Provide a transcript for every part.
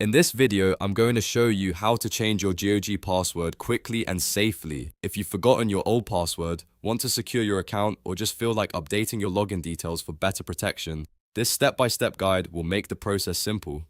In this video, I'm going to show you how to change your GOG password quickly and safely. If you've forgotten your old password, want to secure your account, or just feel like updating your login details for better protection, this step-by-step guide will make the process simple.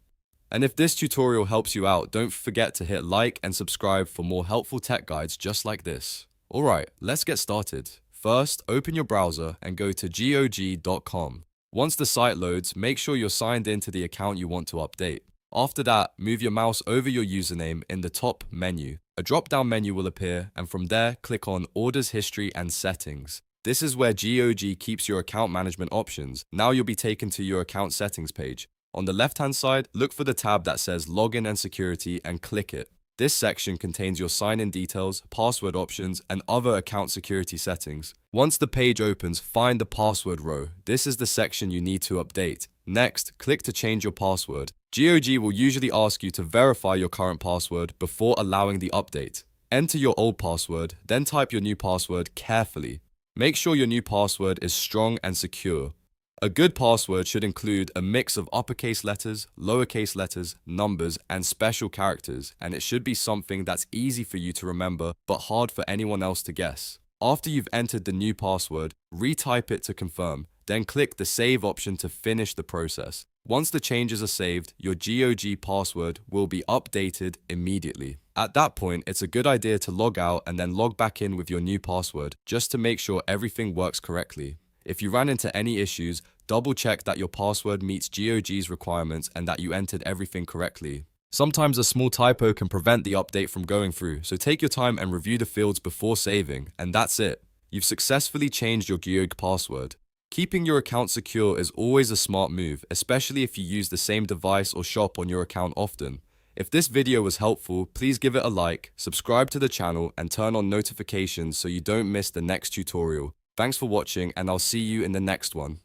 And if this tutorial helps you out, don't forget to hit like and subscribe for more helpful tech guides just like this. Alright, let's get started. First, open your browser and go to GOG.com. Once the site loads, make sure you're signed in to the account you want to update. After that, move your mouse over your username in the top menu. A drop-down menu will appear, and from there, click on Orders History and Settings. This is where GOG keeps your account management options. Now you'll be taken to your account settings page. On the left-hand side, look for the tab that says Login and Security and click it. This section contains your sign-in details, password options, and other account security settings. Once the page opens, find the password row. This is the section you need to update. Next, click to change your password. GOG will usually ask you to verify your current password before allowing the update. Enter your old password, then type your new password carefully. Make sure your new password is strong and secure. A good password should include a mix of uppercase letters, lowercase letters, numbers, and special characters, and it should be something that's easy for you to remember but hard for anyone else to guess. After you've entered the new password, retype it to confirm, then click the Save option to finish the process. Once the changes are saved, your GOG password will be updated immediately. At that point, it's a good idea to log out and then log back in with your new password, just to make sure everything works correctly. If you ran into any issues, double check that your password meets GOG's requirements and that you entered everything correctly. Sometimes a small typo can prevent the update from going through, so take your time and review the fields before saving, and that's it. You've successfully changed your GOG password. Keeping your account secure is always a smart move, especially if you use the same device or shop on your account often. If this video was helpful, please give it a like, subscribe to the channel, and turn on notifications so you don't miss the next tutorial. Thanks for watching, and I'll see you in the next one.